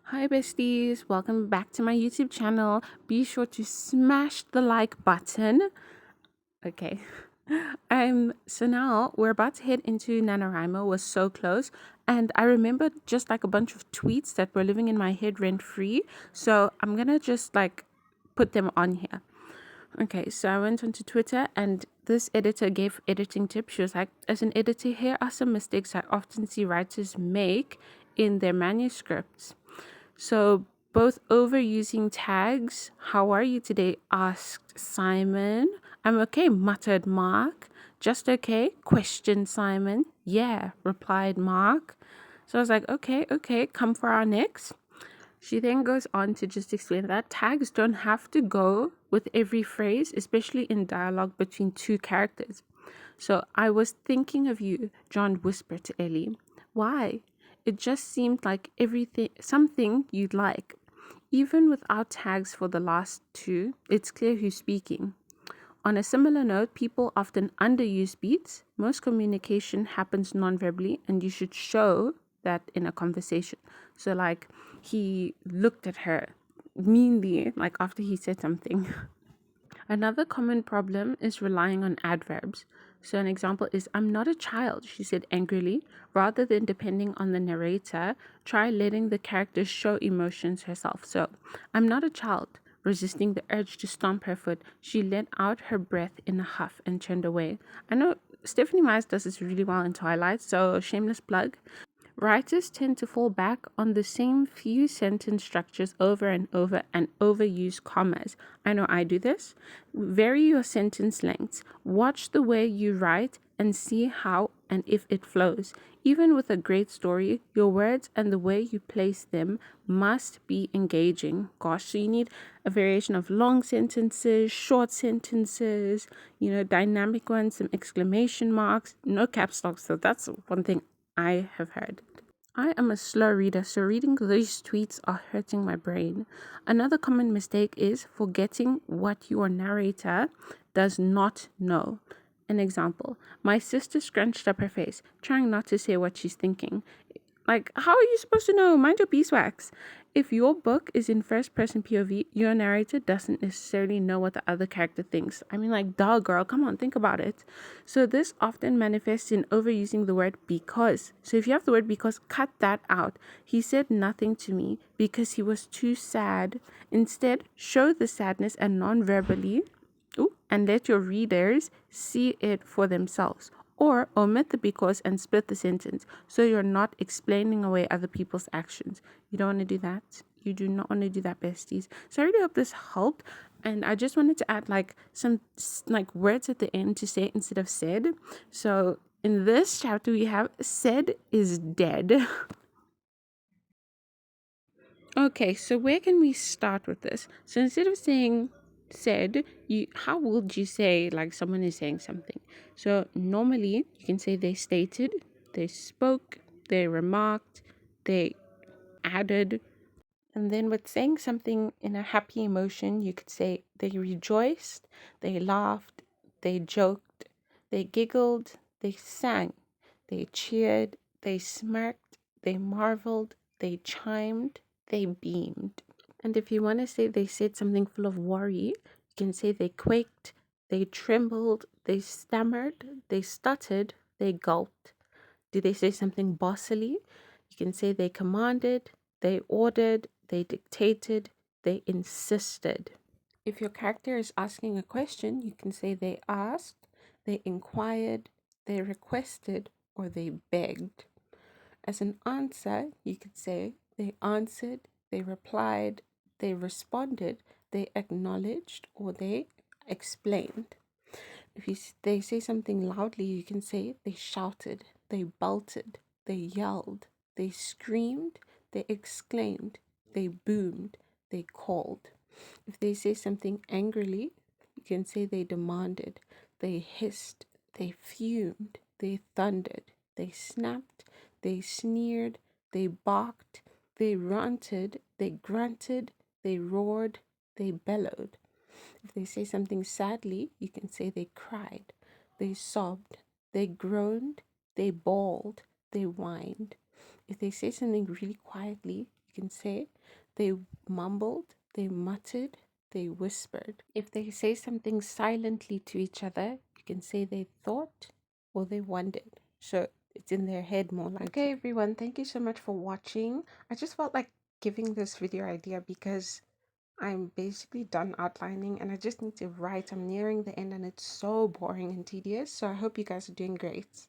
Hi besties, welcome back to my YouTube channel. Be sure to smash the like button. Okay. So now we're about to head into NaNoWriMo. We're so close. And I remember just like a bunch of tweets that were living in my head rent free. So I'm gonna just like put them on here. Okay, so I went onto Twitter and this editor gave editing tips. She was like, as an editor, here are some mistakes I often see writers make in their manuscripts. So, both overusing tags. How are you today? Asked Simon. I'm okay, muttered Mark. Just okay? Questioned Simon. Yeah, replied Mark. So I was like, okay, come for our next. She then goes on to just explain that tags don't have to go with every phrase, especially in dialogue between two characters. So I was thinking of you, John whispered to Ellie. Why? It just seemed like something you'd like. Even without tags for the last two, it's clear who's speaking. On a similar note, people often underuse beats. Most communication happens non-verbally, and you should show that in a conversation. So, like, he looked at her meanly, like after he said something. Another common problem is relying on adverbs. So, an example is, I'm not a child, she said angrily. Rather than depending on the narrator, try letting the character show emotions herself. So, I'm not a child. Resisting the urge to stomp her foot, she let out her breath in a huff and turned away. I know Stephanie Myers does this really well in Twilight, so shameless plug. Writers tend to fall back on the same few sentence structures over and overuse commas. I know I do this. Vary your sentence lengths. Watch the way you write and see how and if it flows. Even with a great story, your words and the way you place them must be engaging. Gosh, so you need a variation of long sentences, short sentences, dynamic ones, some exclamation marks, no caps lock. So that's one thing I have heard. I am a slow reader, so reading these tweets are hurting my brain. Another common mistake is forgetting what your narrator does not know. An example, my sister scrunched up her face, trying not to say what she's thinking. Like, how are you supposed to know? Mind your beeswax. If your book is in first person POV, your narrator doesn't necessarily know what the other character thinks. I mean, like, duh, girl, come on, think about it. So, this often manifests in overusing the word because. So, if you have the word because, cut that out. He said nothing to me because he was too sad. Instead, show the sadness and non verbally and let your readers see it for themselves. Or omit the because and split the sentence so you're not explaining away other people's actions. You don't want to do that. You do not want to do that, besties. So I really hope this helped. And I just wanted to add like some like words at the end to say instead of said. So in this chapter we have said is dead. Okay, so where can we start with this? So instead of saying said, how would you say like someone is saying something? So normally you can say they stated, they spoke, they remarked, they added. And then with saying something in a happy emotion, you could say they rejoiced, they laughed, they joked, they giggled, they sang, they cheered, they smirked, they marveled, they chimed, they beamed. And if you want to say they said something full of worry, you can say they quaked, they trembled, they stammered, they stuttered, they gulped. Do they say something bossily? You can say they commanded, they ordered, they dictated, they insisted. If your character is asking a question, you can say they asked, they inquired, they requested, or they begged. As an answer, you could say they answered, they replied, they responded, they acknowledged, or they explained. If they say something loudly, you can say they shouted, they belted, they yelled, they screamed, they exclaimed, they boomed, they called. If they say something angrily, you can say they demanded, they hissed, they fumed, they thundered, they snapped, they sneered, they barked, they ranted, they grunted, they roared, they bellowed. If they say something sadly, you can say they cried, they sobbed, they groaned, they bawled, they whined. If they say something really quietly, you can say they mumbled, they muttered, they whispered. If they say something silently to each other, you can say they thought or they wondered. So it's in their head more like. Okay, everyone, thank you so much for watching. I just felt like giving this video idea because I'm basically done outlining and I just need to write. I'm nearing the end and it's so boring and tedious. So I hope you guys are doing great.